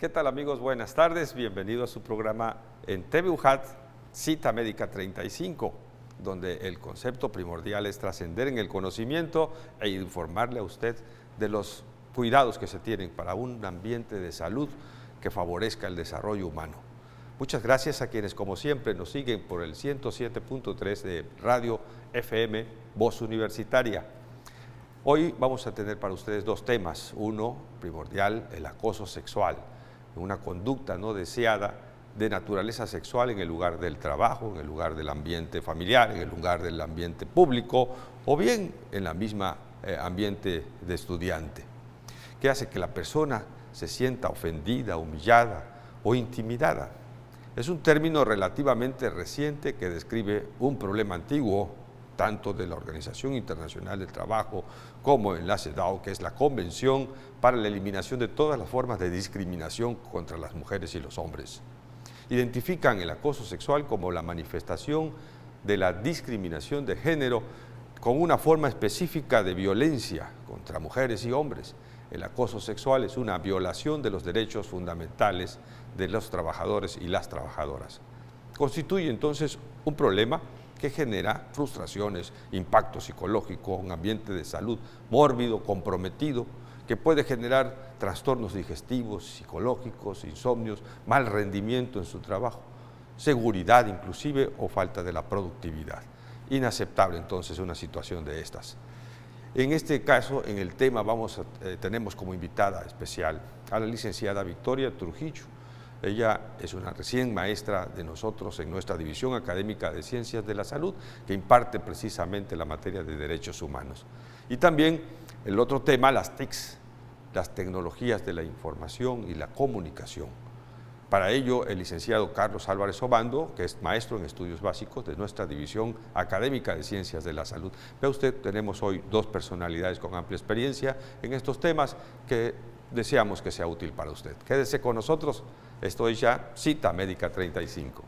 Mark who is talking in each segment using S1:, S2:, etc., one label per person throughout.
S1: ¿Qué tal, amigos? Buenas tardes, bienvenido a su programa en TV UJAT, Cita Médica 35, donde el concepto primordial es trascender en el conocimiento e informarle a usted de los cuidados que se tienen para un ambiente de salud que favorezca el desarrollo humano. Muchas gracias a quienes, como siempre, nos siguen por el 107.3 de Radio FM Voz Universitaria. Hoy vamos a tener para ustedes dos temas. Uno, primordial, el acoso sexual, una conducta no deseada de naturaleza sexual en el lugar del trabajo, en el lugar del ambiente familiar, en el lugar del ambiente público o bien en la misma ambiente de estudiante, que hace que la persona se sienta ofendida, humillada o intimidada. Es un término relativamente reciente que describe un problema antiguo, tanto de la Organización Internacional del Trabajo como en la CEDAW, que es la Convención para la Eliminación de todas las formas de discriminación contra las mujeres y los hombres. Identifican el acoso sexual como la manifestación de la discriminación de género con una forma específica de violencia contra mujeres y hombres. El acoso sexual es una violación de los derechos fundamentales de los trabajadores y las trabajadoras. Constituye entonces un problema que genera frustraciones, impacto psicológico, un ambiente de salud mórbido, comprometido, que puede generar trastornos digestivos, psicológicos, insomnios, mal rendimiento en su trabajo, seguridad inclusive o falta de la productividad. Inaceptable entonces una situación de estas. En este caso, en el tema, tenemos como invitada especial a la licenciada Victoria Trujillo. Ella es una recién maestra de nosotros en nuestra División Académica de Ciencias de la Salud, que imparte precisamente la materia de Derechos Humanos. Y también el otro tema, las TICs, las tecnologías de la información y la comunicación. Para ello, el licenciado Carlos Álvarez Obando, que es maestro en estudios básicos de nuestra División Académica de Ciencias de la Salud. Vea usted, tenemos hoy dos personalidades con amplia experiencia en estos temas que deseamos que sea útil para usted. Quédese con nosotros, esto es ya Cita Médica 35.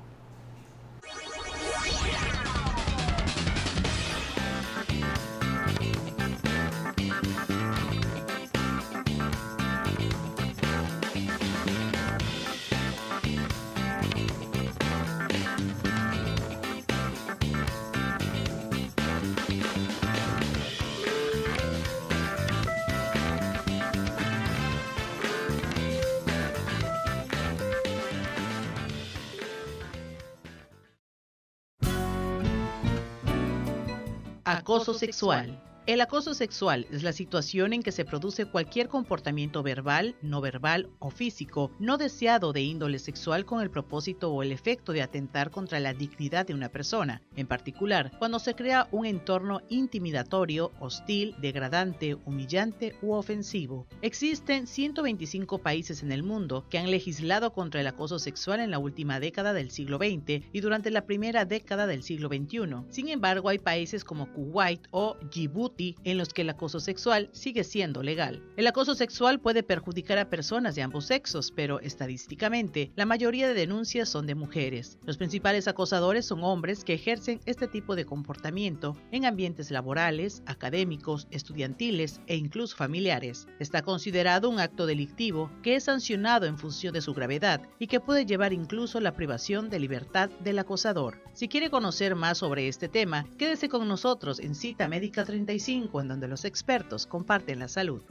S2: Acoso sexual. El acoso sexual es la situación en que se produce cualquier comportamiento verbal, no verbal o físico no deseado de índole sexual con el propósito o el efecto de atentar contra la dignidad de una persona, en particular cuando se crea un entorno intimidatorio, hostil, degradante, humillante u ofensivo. Existen 125 países en el mundo que han legislado contra el acoso sexual en la última década del siglo XX y durante la primera década del siglo XXI. Sin embargo, hay países como Kuwait o Djibouti en los que el acoso sexual sigue siendo legal. El acoso sexual puede perjudicar a personas de ambos sexos, pero estadísticamente la mayoría de denuncias son de mujeres. Los principales acosadores son hombres que ejercen este tipo de comportamiento en ambientes laborales, académicos, estudiantiles e incluso familiares. Está considerado un acto delictivo que es sancionado en función de su gravedad y que puede llevar incluso la privación de libertad del acosador. Si quiere conocer más sobre este tema, quédese con nosotros en Cita Médica 35, en donde los expertos comparten la salud.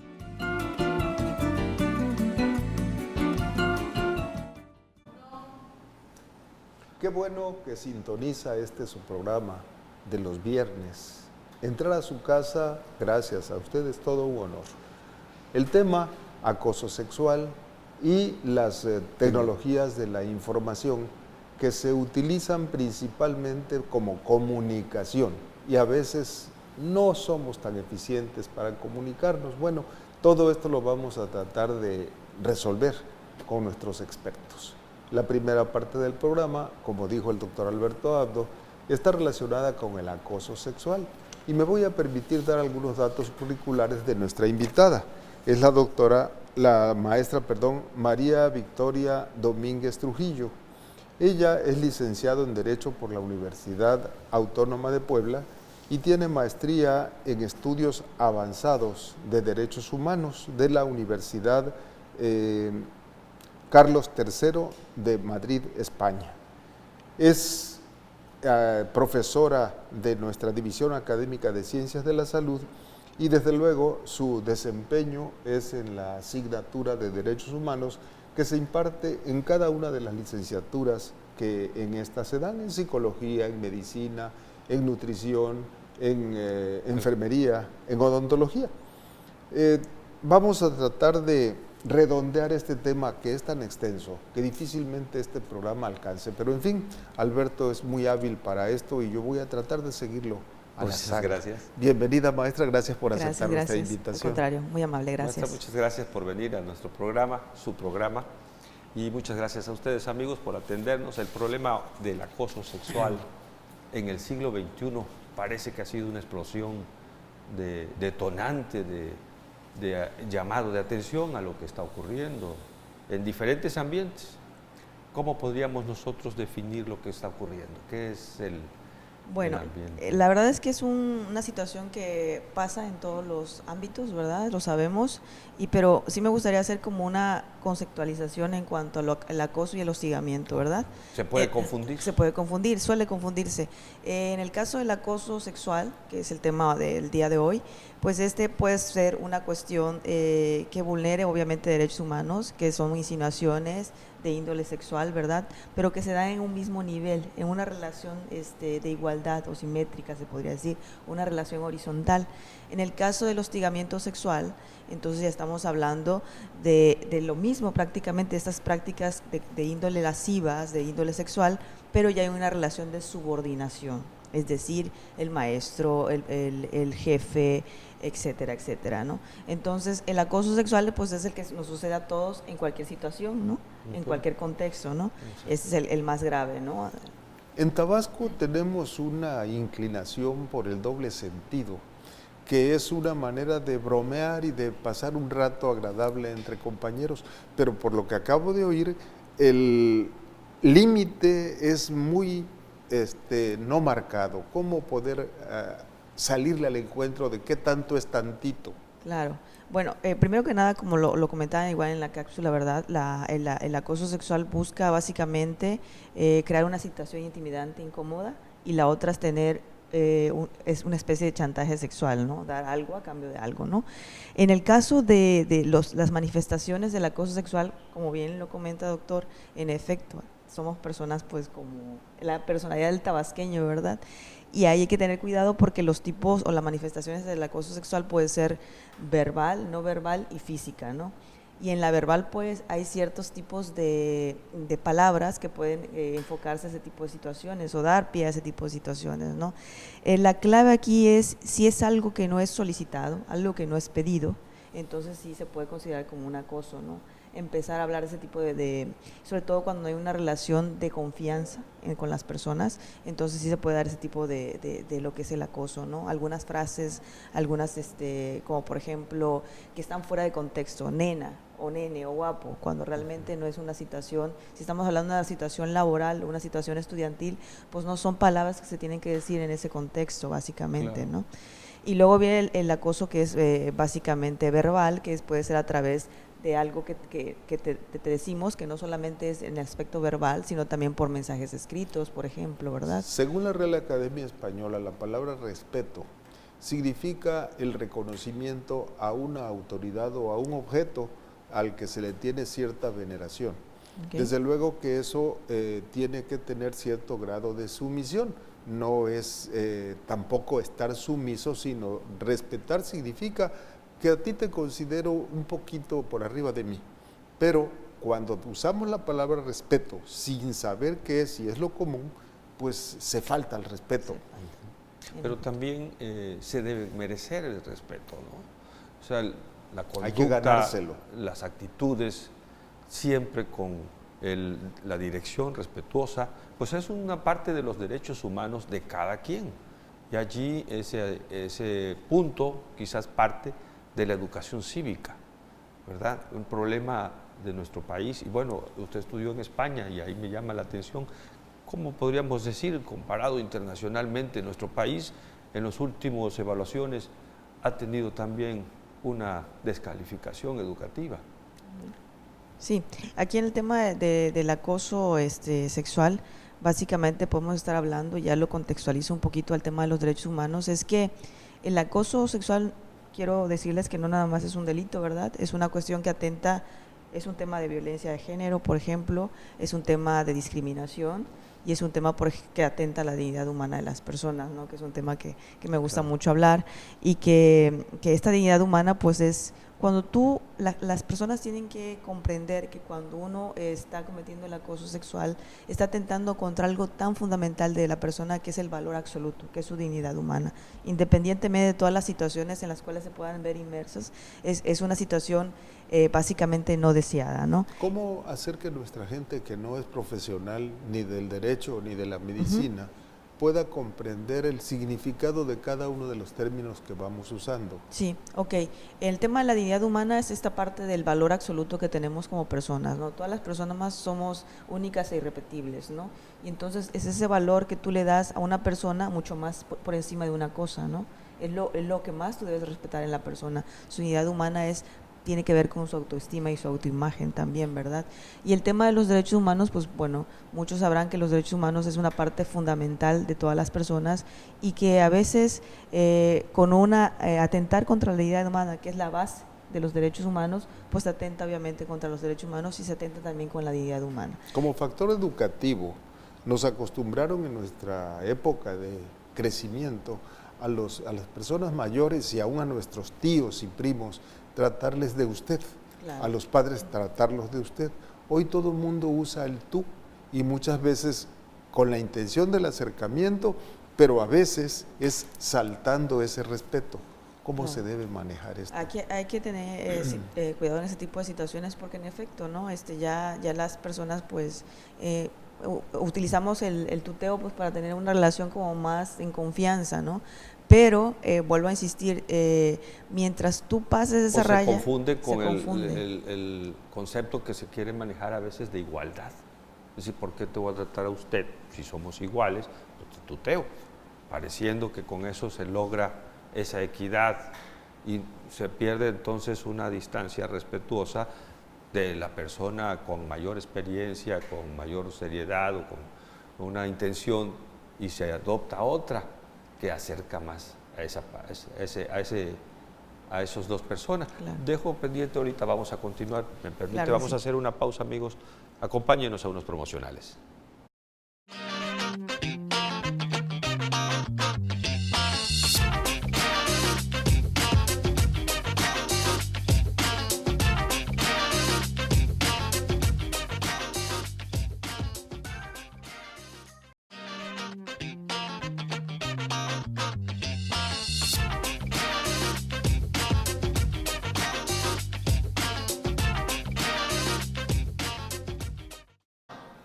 S3: Qué bueno que sintoniza su programa de los viernes. Entrar a su casa, gracias a ustedes, todo un honor. El tema, acoso sexual y las tecnologías de la información que se utilizan principalmente como comunicación y a veces no somos tan eficientes para comunicarnos. Bueno, todo esto lo vamos a tratar de resolver con nuestros expertos. La primera parte del programa, como dijo el doctor Alberto Abdo, está relacionada con el acoso sexual y me voy a permitir dar algunos datos curriculares de nuestra invitada. Es la maestra María Victoria Domínguez Trujillo. Ella es licenciada en Derecho por la Universidad Autónoma de Puebla y tiene maestría en estudios avanzados de derechos humanos de la Universidad Carlos III de Madrid, España. Es profesora de nuestra División Académica de Ciencias de la Salud y desde luego su desempeño es en la asignatura de Derechos Humanos que se imparte en cada una de las licenciaturas que en esta se dan, en psicología, en medicina, en nutrición, en enfermería, en odontología. Vamos a tratar de redondear este tema que es tan extenso, que difícilmente este programa alcance, pero en fin, Alberto es muy hábil para esto y yo voy a tratar de seguirlo a la saga.
S1: Gracias.
S3: Bienvenida, maestra, gracias por aceptar nuestra
S4: Al
S3: invitación.
S4: contrario, muy amable, gracias.
S1: Maestra, muchas gracias por venir a nuestro programa, su programa, y muchas gracias a ustedes, amigos, por atendernos. El problema del acoso sexual en el siglo XXI parece que ha sido una explosión detonante de llamado de atención a lo que está ocurriendo en diferentes ambientes. ¿Cómo podríamos nosotros definir lo que está ocurriendo? ¿Qué es el ambiente?
S4: La verdad es que es una situación que pasa en todos los ámbitos, ¿verdad? Lo sabemos, pero sí me gustaría hacer como una conceptualización en cuanto al acoso y el hostigamiento, ¿verdad?
S1: ¿Se puede confundir?
S4: Se puede confundir, suele confundirse. En el caso del acoso sexual, que es el tema del día de hoy, pues puede ser una cuestión que vulnere obviamente derechos humanos, que son insinuaciones de índole sexual, ¿verdad? Pero que se da en un mismo nivel, en una relación de igualdad o simétrica, se podría decir, una relación horizontal. En el caso del hostigamiento sexual, entonces ya estamos hablando de lo mismo prácticamente, estas prácticas de índole lascivas, de índole sexual, pero ya hay una relación de subordinación, es decir, el maestro, el jefe, etcétera, etcétera, ¿no? Entonces, el acoso sexual pues es el que nos sucede a todos en cualquier situación, ¿no? En cualquier contexto, ¿no? Ese es el más grave, ¿no?
S3: En Tabasco tenemos una inclinación por el doble sentido, que es una manera de bromear y de pasar un rato agradable entre compañeros, pero por lo que acabo de oír, el límite es muy no marcado. ¿Cómo poder salirle al encuentro de qué tanto es tantito?
S4: Claro. Bueno, primero que nada, como lo comentaba igual en la cápsula, ¿verdad? El acoso sexual busca básicamente crear una situación intimidante, incómoda, y la otra es tener es una especie de chantaje sexual, ¿no? Dar algo a cambio de algo, ¿no? En el caso de las manifestaciones del acoso sexual, como bien lo comenta doctor, en efecto, somos personas pues como la personalidad del tabasqueño, ¿verdad? Y ahí hay que tener cuidado porque los tipos o las manifestaciones del acoso sexual puede ser verbal, no verbal y física, ¿no? Y en la verbal pues hay ciertos tipos de palabras que pueden enfocarse a ese tipo de situaciones o dar pie a ese tipo de situaciones, ¿no? La clave aquí es si es algo que no es solicitado, algo que no es pedido, entonces sí se puede considerar como un acoso, ¿no? Empezar a hablar de ese tipo sobre todo cuando hay una relación de confianza con las personas, entonces sí se puede dar ese tipo de lo que es el acoso, ¿no? Algunas frases, algunas como por ejemplo, que están fuera de contexto, nena, o nene, o guapo, cuando realmente no es una situación, si estamos hablando de una situación laboral, una situación estudiantil, pues no son palabras que se tienen que decir en ese contexto, básicamente, claro, ¿no? Y luego viene el acoso que es básicamente verbal, que puede ser a través de algo que te decimos, que no solamente es en el aspecto verbal, sino también por mensajes escritos, por ejemplo, ¿verdad?
S3: Según la Real Academia Española, la palabra respeto significa el reconocimiento a una autoridad o a un objeto al que se le tiene cierta veneración. Okay. Desde luego que eso tiene que tener cierto grado de sumisión. No es tampoco estar sumiso, sino respetar significa que a ti te considero un poquito por arriba de mí, pero cuando usamos la palabra respeto sin saber qué es y es lo común, pues se falta el respeto.
S1: Pero también se debe merecer el respeto, ¿no? O sea, la conducta,
S3: hay que ganárselo,
S1: las actitudes, siempre con la dirección respetuosa, pues es una parte de los derechos humanos de cada quien. Y allí ese punto quizás parte de la educación cívica, ¿verdad? Un problema de nuestro país, y bueno, usted estudió en España y ahí me llama la atención, ¿cómo podríamos decir, comparado internacionalmente, nuestro país en las últimas evaluaciones ha tenido también una descalificación educativa?
S4: Sí, aquí en el tema del acoso sexual, básicamente podemos estar hablando, ya lo contextualizo un poquito al tema de los derechos humanos, es que el acoso sexual, quiero decirles que no nada más es un delito, ¿verdad? Es una cuestión que atenta, es un tema de violencia de género, por ejemplo, es un tema de discriminación y es un tema que atenta a la dignidad humana de las personas, ¿no? Que es un tema que me gusta mucho hablar, y que esta dignidad humana pues es cuando las personas tienen que comprender que cuando uno está cometiendo el acoso sexual, está atentando contra algo tan fundamental de la persona, que es el valor absoluto, que es su dignidad humana, independientemente de todas las situaciones en las cuales se puedan ver inmersas, es una situación básicamente no deseada, ¿no?
S3: ¿Cómo hacer que nuestra gente que no es profesional ni del derecho ni de la medicina pueda comprender el significado de cada uno de los términos que vamos usando?
S4: Sí, ok. El tema de la dignidad humana es esta parte del valor absoluto que tenemos como personas, ¿no? Todas las personas más somos únicas e irrepetibles, ¿no? Y entonces es ese valor que tú le das a una persona mucho más por encima de una cosa, ¿no? Es lo que más tú debes respetar en la persona. Su dignidad humana tiene que ver con su autoestima y su autoimagen también, ¿verdad? Y el tema de los derechos humanos, pues bueno, muchos sabrán que los derechos humanos es una parte fundamental de todas las personas, y que a veces con atentar contra la dignidad humana, que es la base de los derechos humanos, pues se atenta obviamente contra los derechos humanos y se atenta también con la dignidad humana.
S3: Como factor educativo, nos acostumbraron en nuestra época de crecimiento a las personas mayores y aún a nuestros tíos y primos tratarles de usted, claro. A los padres tratarlos de usted. Hoy todo el mundo usa el tú, y muchas veces con la intención del acercamiento, pero a veces es saltando ese respeto. ¿Cómo se debe manejar esto?
S4: Aquí hay que tener cuidado en ese tipo de situaciones, porque en efecto, ¿no? Ya las personas pues utilizamos el tuteo pues para tener una relación como más en confianza, ¿no? Pero vuelvo a insistir, mientras tú pases esa raya,
S1: se confunde con el concepto que se quiere manejar a veces de igualdad. Es decir, ¿por qué te voy a tratar a usted si somos iguales? Pues te tuteo, pareciendo que con eso se logra esa equidad, y se pierde entonces una distancia respetuosa de la persona con mayor experiencia, con mayor seriedad o con una intención, y se adopta otra que acerca más a esos dos personas. Claro. Dejo pendiente, ahorita vamos a continuar, me permite, claro, vamos a hacer una pausa, amigos, acompáñenos a unos promocionales.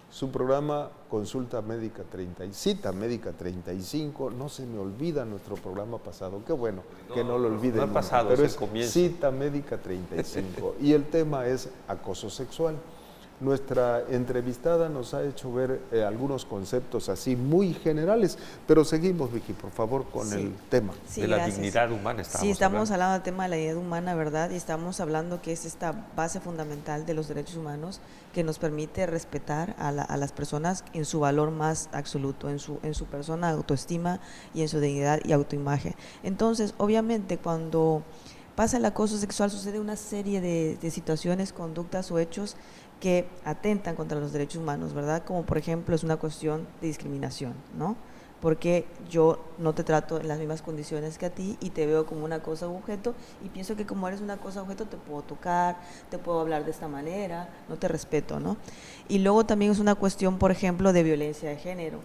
S3: Su programa Consulta Médica 30 y Cita Médica 35, no se me olvida nuestro programa pasado, qué bueno que no lo olviden.
S1: No ha pasado,
S3: pero
S1: es el comienzo.
S3: Cita Médica 35 y el tema es acoso sexual. Nuestra entrevistada nos ha hecho ver algunos conceptos así muy generales, pero seguimos, Vicky, por favor, con el tema.
S4: Sí,
S1: de la dignidad humana.
S4: Estamos hablando del tema de la dignidad humana, ¿verdad? Y estamos hablando que es esta base fundamental de los derechos humanos que nos permite respetar a las personas en su valor más absoluto, en su persona, autoestima y en su dignidad y autoimagen. Entonces, obviamente, cuando pasa el acoso sexual sucede una serie de situaciones, conductas o hechos que atentan contra los derechos humanos, ¿verdad? Como por ejemplo es una cuestión de discriminación, ¿no? Porque yo no te trato en las mismas condiciones que a ti y te veo como una cosa o objeto, y pienso que como eres una cosa o objeto te puedo tocar, te puedo hablar de esta manera, no te respeto, ¿no? Y luego también es una cuestión, por ejemplo, de violencia de género.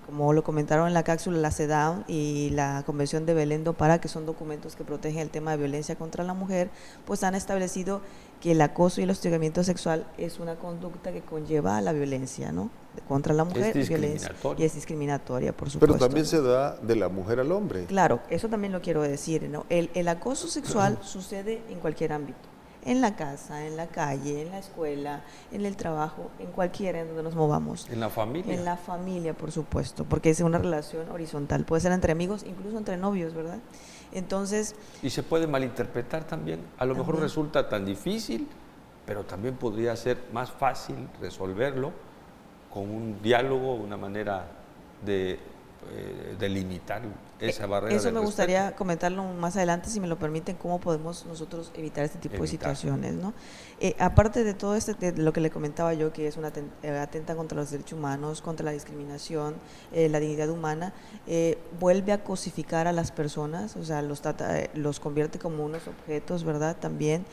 S4: Como lo comentaron en la cápsula, la CEDAW y la Convención de Belén do Pará, que son documentos que protegen el tema de violencia contra la mujer, pues han establecido que el acoso y el hostigamiento sexual es una conducta que conlleva a la violencia, ¿no? Contra la mujer,
S1: es
S4: violencia, y es discriminatoria, por supuesto.
S3: Pero también se da de la mujer al hombre.
S4: Claro, eso también lo quiero decir, ¿no? El acoso sexual sucede en cualquier ámbito. En la casa, en la calle, en la escuela, en el trabajo, en cualquiera en donde nos movamos.
S1: ¿En la familia?
S4: En la familia, por supuesto, porque es una relación horizontal. Puede ser entre amigos, incluso entre novios, ¿verdad? Entonces...
S1: Y se puede malinterpretar también. A lo mejor resulta tan difícil pero también podría ser más fácil resolverlo con un diálogo, una manera de delimitar esa barrera.
S4: Eso
S1: del
S4: me
S1: respeto.
S4: gustaría comentarlo más adelante, si me lo permiten, cómo podemos nosotros evitar este tipo de situaciones, ¿no? Aparte de todo de lo que le comentaba yo, que es atenta contra los derechos humanos, contra la discriminación, la dignidad humana, vuelve a cosificar a las personas, o sea, los convierte como unos objetos, ¿verdad? También,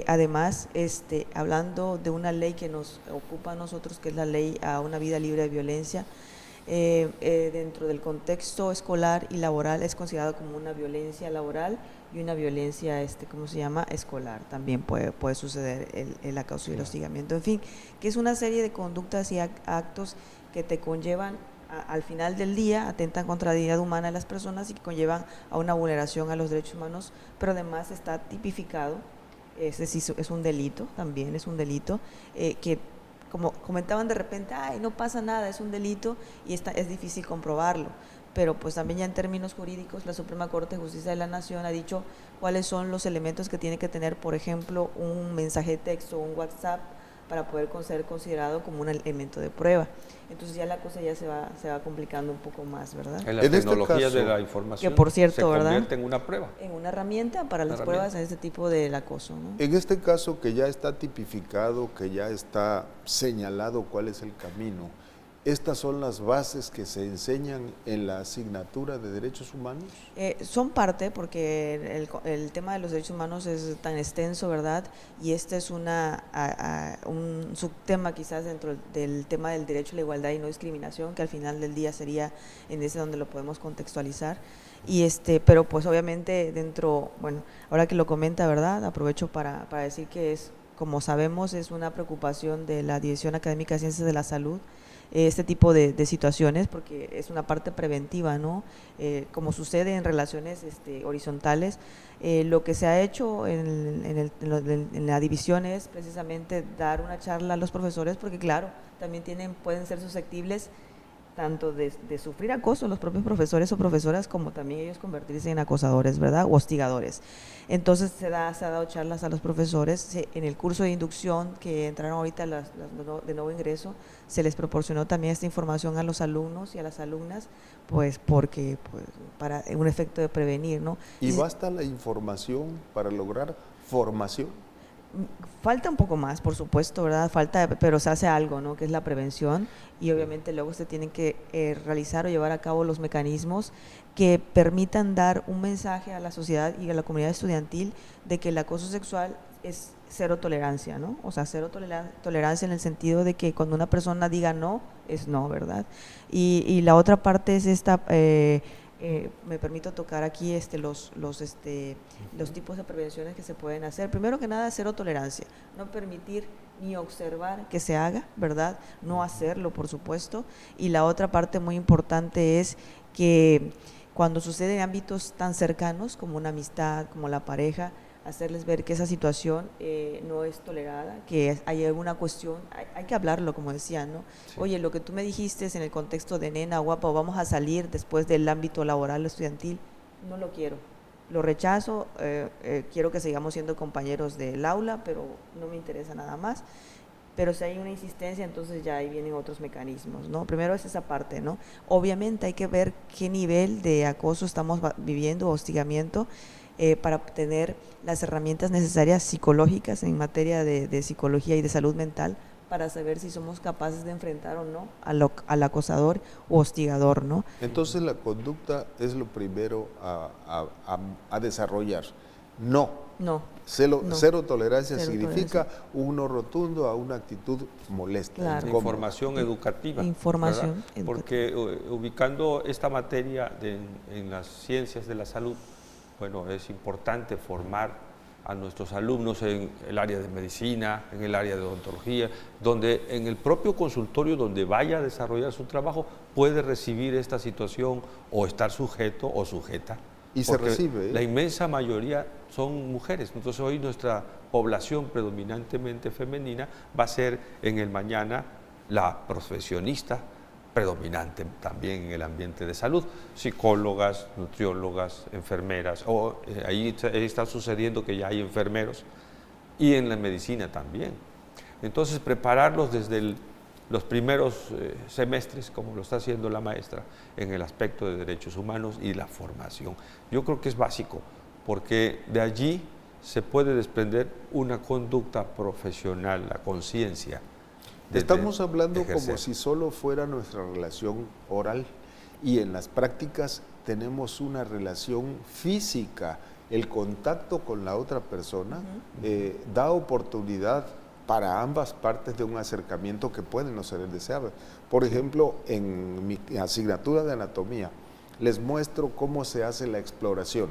S4: además, hablando de una ley que nos ocupa a nosotros, que es la ley a una vida libre de violencia, dentro del contexto escolar y laboral es considerado como una violencia laboral y una violencia, ¿cómo se llama?, escolar. También puede suceder el acoso y el hostigamiento. En fin, que es una serie de conductas y actos que te conllevan, al final del día, atentan contra la dignidad humana de las personas y que conllevan a una vulneración a los derechos humanos, pero además está tipificado, es decir, es un delito, también es un delito, que como comentaban de repente, ay, no pasa nada, es un delito y es difícil comprobarlo, pero pues también ya en términos jurídicos la Suprema Corte de Justicia de la Nación ha dicho cuáles son los elementos que tiene que tener, por ejemplo, un mensaje de texto o un WhatsApp para poder ser considerado como un elemento de prueba. Entonces ya la cosa ya se va complicando un poco más, ¿verdad?
S1: En la tecnología de la información,
S4: que por cierto,
S1: se
S4: ¿verdad?,
S1: convierte en una prueba.
S4: En una herramienta para las pruebas en este tipo del acoso, ¿no?
S3: En este caso que ya está tipificado, que ya está señalado cuál es el camino, ¿estas son las bases que se enseñan en la asignatura de derechos humanos?
S4: Son parte, porque el tema de los derechos humanos es tan extenso, ¿verdad? Y este es un subtema quizás dentro del tema del derecho a la igualdad y no discriminación, que al final del día sería en ese donde lo podemos contextualizar. Y pero pues obviamente dentro, bueno, ahora que lo comenta, ¿verdad?, aprovecho para decir que como sabemos, es una preocupación de la Dirección Académica de Ciencias de la Salud, este tipo de situaciones, porque es una parte preventiva, ¿no? Como sucede en relaciones horizontales, lo que se ha hecho en la división es precisamente dar una charla a los profesores, porque claro, también pueden ser susceptibles tanto de sufrir acoso los propios profesores o profesoras, como también ellos convertirse en acosadores, ¿verdad?, o hostigadores. Entonces se ha dado charlas a los profesores. En el curso de inducción que entraron ahorita de nuevo ingreso, se les proporcionó también esta información a los alumnos y a las alumnas, pues porque para un efecto de prevenir, ¿no?
S3: ¿Y basta la información para lograr formación?
S4: Falta un poco más, por supuesto, ¿verdad? Pero se hace algo, ¿no?, que es la prevención, y obviamente luego se tienen que realizar o llevar a cabo los mecanismos que permitan dar un mensaje a la sociedad y a la comunidad estudiantil de que el acoso sexual es cero tolerancia, ¿no? O sea, cero tolerancia en el sentido de que cuando una persona diga no, es no, ¿verdad? Y la otra parte es esta… me permito tocar aquí los tipos de prevenciones que se pueden hacer. Primero que nada, cero tolerancia, no permitir ni observar que se haga, ¿verdad?, no hacerlo, por supuesto. Y la otra parte muy importante es que cuando sucede en ámbitos tan cercanos como una amistad, como la pareja, hacerles ver que esa situación no es tolerada, que hay alguna cuestión, hay que hablarlo, como decía, ¿no? Sí. Oye, lo que tú me dijiste es en el contexto de nena, guapa, o vamos a salir después del ámbito laboral o estudiantil, no lo quiero, lo rechazo, quiero que sigamos siendo compañeros del aula, pero no me interesa nada más. Pero si hay una insistencia, entonces ya ahí vienen otros mecanismos, ¿no? Primero es esa parte, ¿no? Obviamente hay que ver qué nivel de acoso estamos viviendo, hostigamiento, para obtener las herramientas necesarias psicológicas en materia de psicología y de salud mental, para saber si somos capaces de enfrentar o no al acosador o hostigador, ¿no?
S3: Entonces la conducta es lo primero a desarrollar. No. Cero tolerancia significa un no rotundo a una actitud molesta.
S1: Claro. Información educativa.
S4: Información educativa.
S1: Porque ubicando esta materia en las ciencias de la salud, bueno, es importante formar a nuestros alumnos en el área de medicina, en el área de odontología, donde en el propio consultorio donde vaya a desarrollar su trabajo puede recibir esta situación o estar sujeto o sujeta.
S3: Y se recibe.
S1: La inmensa mayoría son mujeres, entonces hoy nuestra población predominantemente femenina va a ser en el mañana la profesionista predominante también en el ambiente de salud, psicólogas, nutriólogas, enfermeras, ahí está sucediendo que ya hay enfermeros, y en la medicina también. Entonces, prepararlos desde los primeros semestres, como lo está haciendo la maestra, en el aspecto de derechos humanos y la formación. Yo creo que es básico, porque de allí se puede desprender una conducta profesional, la conciencia.
S3: Estamos hablando como si solo fuera nuestra relación oral, y en las prácticas tenemos una relación física. El contacto con la otra persona da oportunidad para ambas partes de un acercamiento que puede no ser el deseable. Por ejemplo, en mi asignatura de anatomía les muestro cómo se hace la exploración,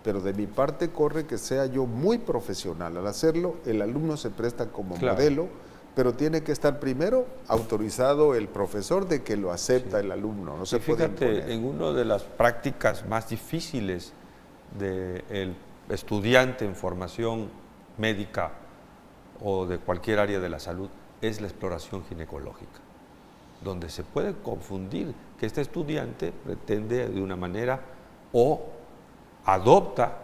S3: pero de mi parte corre que sea yo muy profesional. Al hacerlo, el alumno se presta como modelo, pero tiene que estar primero autorizado el profesor de que lo acepta el alumno. No se puede imponer.
S1: Fíjate, en una de las prácticas más difíciles del estudiante en formación médica o de cualquier área de la salud es la exploración ginecológica, donde se puede confundir que este estudiante pretende de una manera o adopta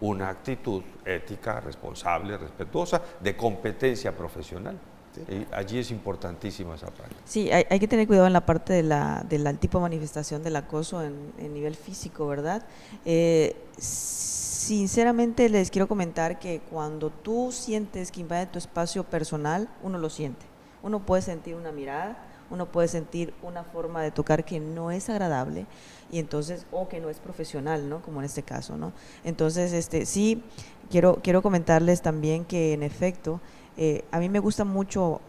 S1: una actitud ética, responsable, respetuosa, de competencia profesional. Y allí es importantísima esa práctica.
S4: Sí, hay que tener cuidado en la parte del tipo de manifestación del acoso en nivel físico, ¿verdad? Sinceramente les quiero comentar que cuando tú sientes que invade tu espacio personal, uno lo siente. Uno puede sentir una mirada, uno puede sentir una forma de tocar que no es agradable y entonces, o que no es profesional, ¿no? Como en este caso, ¿no? Entonces, sí, quiero comentarles también que en efecto, a mí me gusta mucho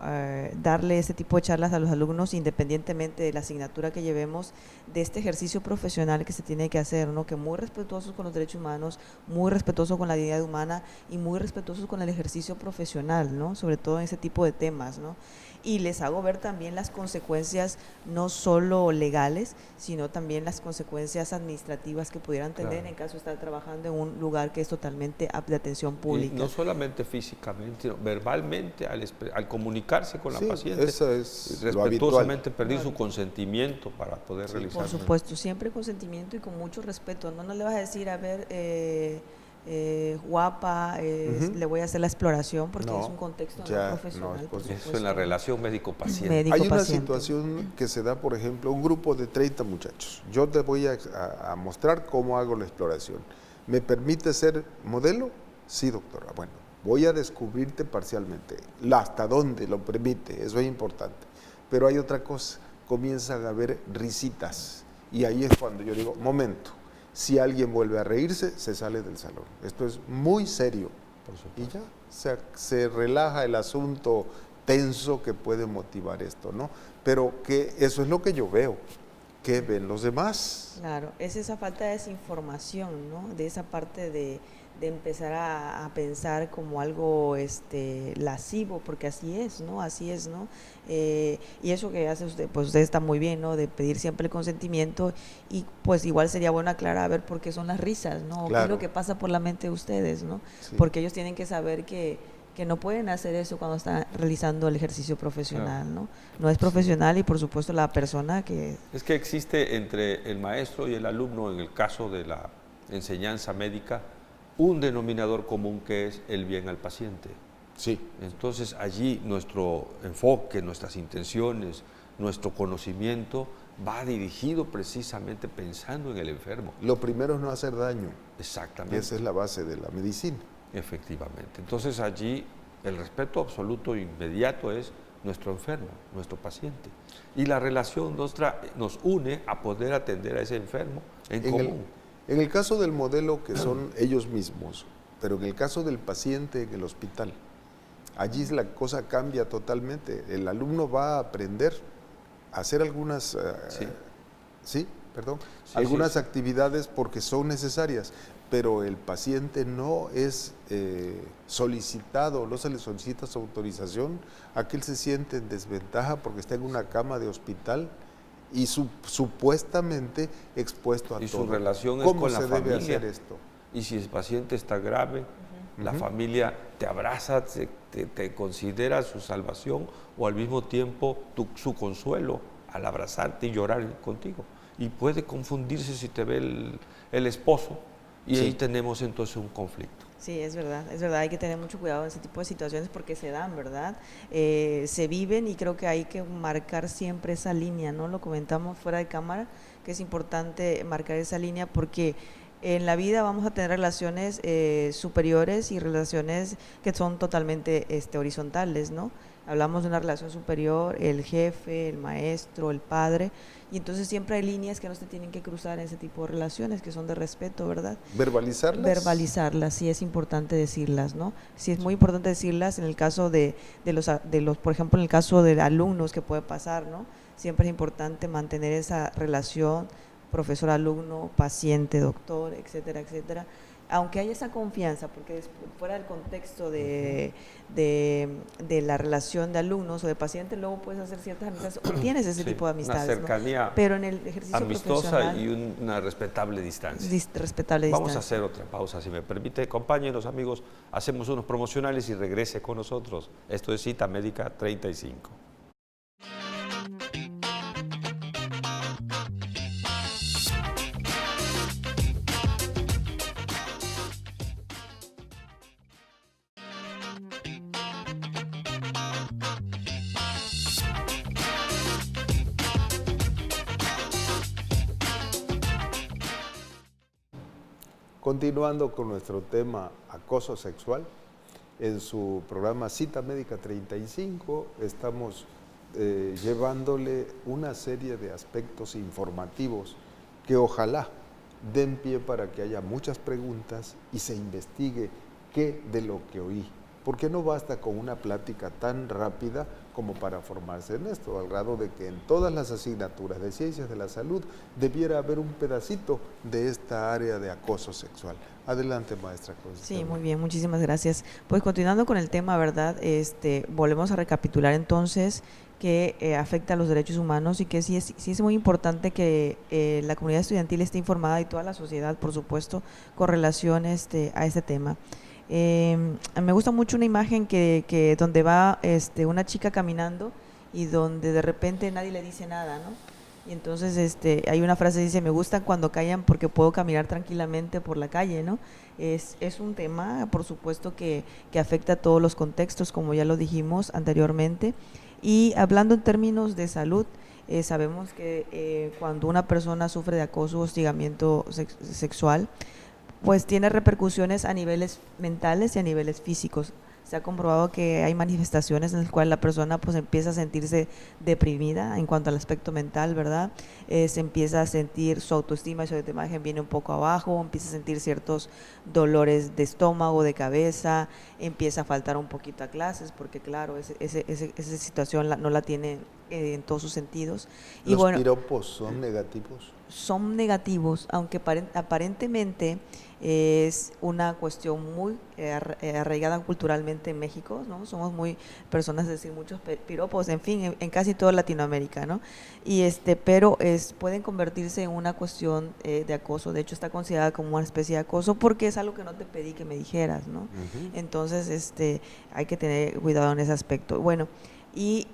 S4: darle este tipo de charlas a los alumnos, independientemente de la asignatura que llevemos, de este ejercicio profesional que se tiene que hacer, ¿no? Que muy respetuosos con los derechos humanos, muy respetuosos con la dignidad humana y muy respetuosos con el ejercicio profesional, ¿no? Sobre todo en ese tipo de temas, ¿no? Y les hago ver también las consecuencias no solo legales, sino también las consecuencias administrativas que pudieran tener en caso de estar trabajando en un lugar que es totalmente de atención pública.
S1: Y no solamente físicamente, sino verbalmente, al comunicarse con la paciente,
S3: eso es
S1: respetuosamente pedir su consentimiento para poder realizar.
S4: Por supuesto, siempre consentimiento y con mucho respeto. No le vas a decir, a ver, guapa, le voy a hacer la exploración, porque es un contexto no profesional.
S1: Eso en la relación médico-paciente.
S3: Hay una situación que se da, por ejemplo, un grupo de 30 muchachos. Yo te voy a mostrar cómo hago la exploración. ¿Me permite ser modelo? Sí, doctora. Bueno, voy a descubrirte parcialmente. ¿Hasta dónde lo permite? Eso es importante. Pero hay otra cosa, comienzan a haber risitas. Y ahí es cuando yo digo, momento, si alguien vuelve a reírse, se sale del salón. Esto es muy serio. Y ya se relaja el asunto tenso que puede motivar esto, ¿no? Pero que eso es lo que yo veo. ¿Qué ven los demás?
S4: Claro, es esa falta de desinformación, ¿no? De esa parte de empezar a pensar como algo lascivo, porque así es, ¿no? Así es, ¿no? Y eso que hace usted, pues usted está muy bien, ¿no? De pedir siempre el consentimiento, y pues igual sería bueno aclarar a ver por qué son las risas, ¿no?
S3: Claro.
S4: ¿Qué es lo que pasa por la mente de ustedes, ¿no? Sí. Porque ellos tienen que saber que no pueden hacer eso cuando están realizando el ejercicio profesional, claro. ¿no? No es profesional y por supuesto la persona que...
S1: Es que existe entre el maestro y el alumno, en el caso de la enseñanza médica, un denominador común que es el bien al paciente.
S3: Sí.
S1: Entonces allí nuestro enfoque, nuestras intenciones, nuestro conocimiento va dirigido precisamente pensando en el enfermo.
S3: Lo primero es no hacer daño.
S1: Exactamente.
S3: Y esa es la base de la medicina.
S1: Efectivamente. Entonces allí el respeto absoluto e inmediato es nuestro enfermo, nuestro paciente. Y la relación nuestra nos une a poder atender a ese enfermo en común.
S3: En el caso del modelo, que son ellos mismos, pero en el caso del paciente en el hospital, allí la cosa cambia totalmente. El alumno va a aprender a hacer algunas, algunas actividades porque son necesarias, pero el paciente no es solicitado, no se le solicita su autorización a que él se siente en desventaja porque está en una cama de hospital y supuestamente expuesto a todo.
S1: Y su relación es con la familia. ¿Cómo se debe hacer esto? Y si el paciente está grave, la familia te abraza, te considera su salvación o al mismo tiempo su consuelo al abrazarte y llorar contigo. Y puede confundirse si te ve el esposo y ahí tenemos entonces un conflicto.
S4: Sí, es verdad, hay que tener mucho cuidado en ese tipo de situaciones porque se dan, ¿verdad? Se viven y creo que hay que marcar siempre esa línea, ¿no? Lo comentamos fuera de cámara, que es importante marcar esa línea porque en la vida vamos a tener relaciones superiores y relaciones que son totalmente horizontales, ¿no? Hablamos de una relación superior, el jefe, el maestro, el padre, y entonces siempre hay líneas que no se tienen que cruzar en ese tipo de relaciones que son de respeto, ¿verdad?
S3: ¿Verbalizarlas?
S4: Verbalizarlas, sí es importante decirlas, ¿no? Sí es muy importante decirlas en el caso de los, por ejemplo, en el caso de alumnos que puede pasar, ¿no? Siempre es importante mantener esa relación profesor-alumno, paciente-doctor, etcétera, etcétera, aunque haya esa confianza, porque fuera del contexto de la relación de alumnos o de pacientes, luego puedes hacer ciertas amistades o tienes ese tipo de amistades.
S1: Una cercanía, ¿no?
S4: Pero en el ejercicio
S1: amistosa y una respetable distancia. Vamos a hacer otra pausa, si me permite. Compañeros, amigos, hacemos unos promocionales y regrese con nosotros. Esto es Cita Médica 35.
S3: Continuando con nuestro tema acoso sexual, en su programa Cita Médica 35 estamos llevándole una serie de aspectos informativos que ojalá den pie para que haya muchas preguntas y se investigue qué de lo que oí. Porque no basta con una plática tan rápida como para formarse en esto, al grado de que en todas las asignaturas de ciencias de la salud debiera haber un pedacito de esta área de acoso sexual. Adelante, maestra Concepción.
S4: Sí, muy bien, muchísimas gracias. Pues continuando con el tema, ¿verdad? Volvemos a recapitular entonces que afecta a los derechos humanos y que sí es muy importante que la comunidad estudiantil esté informada y toda la sociedad, por supuesto, con relación a este tema. Me gusta mucho una imagen que donde va una chica caminando y donde de repente nadie le dice nada, ¿no? Y entonces hay una frase que dice, me gustan cuando callan porque puedo caminar tranquilamente por la calle, ¿no? Es un tema, por supuesto, que afecta a todos los contextos, como ya lo dijimos anteriormente. Y hablando en términos de salud, sabemos que cuando una persona sufre de acoso o hostigamiento sexual, pues tiene repercusiones a niveles mentales y a niveles físicos. Se ha comprobado que hay manifestaciones en las cuales la persona pues empieza a sentirse deprimida en cuanto al aspecto mental, ¿verdad? Se empieza a sentir su autoestima y su autoimagen viene un poco abajo, empieza a sentir ciertos dolores de estómago, de cabeza, empieza a faltar un poquito a clases porque claro, esa situación no la tiene en todos sus sentidos.
S3: ¿Los
S4: bueno,
S3: piropos son negativos?
S4: Son negativos, aunque aparentemente es una cuestión muy arraigada culturalmente en México, ¿no? Somos muy personas de decir muchos piropos, en fin, en casi toda Latinoamérica, ¿no? Y pero pueden convertirse en una cuestión de acoso. De hecho, está considerada como una especie de acoso porque es algo que no te pedí que me dijeras, ¿no? Entonces, hay que tener cuidado en ese aspecto. Bueno, y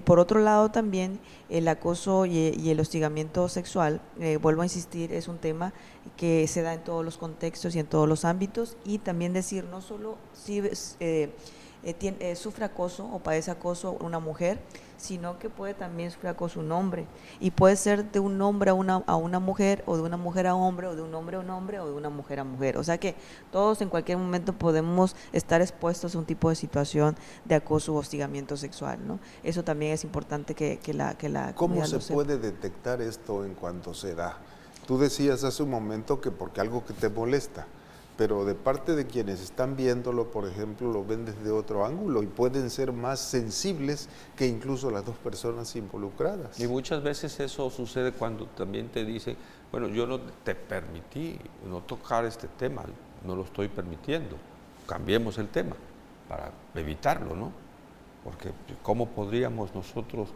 S4: por otro lado también el acoso y el hostigamiento sexual, vuelvo a insistir, es un tema que se da en todos los contextos y en todos los ámbitos, y también decir, no solo si sufre acoso o padece acoso una mujer, sino que puede también sufrir acoso un hombre, y puede ser de un hombre a una mujer, o de una mujer a hombre, o de un hombre a un hombre, o de una mujer a mujer. O sea que todos en cualquier momento podemos estar expuestos a un tipo de situación de acoso o hostigamiento sexual, ¿no? Eso también es importante que la
S3: ¿Cómo se puede detectar esto en cuanto se da? Tú decías hace un momento que porque algo que te molesta, pero de parte de quienes están viéndolo, por ejemplo, lo ven desde otro ángulo y pueden ser más sensibles que incluso las dos personas involucradas.
S1: Y muchas veces eso sucede cuando también te dicen, bueno, yo no te permití no tocar este tema, no lo estoy permitiendo, cambiemos el tema para evitarlo, ¿no? Porque ¿cómo podríamos nosotros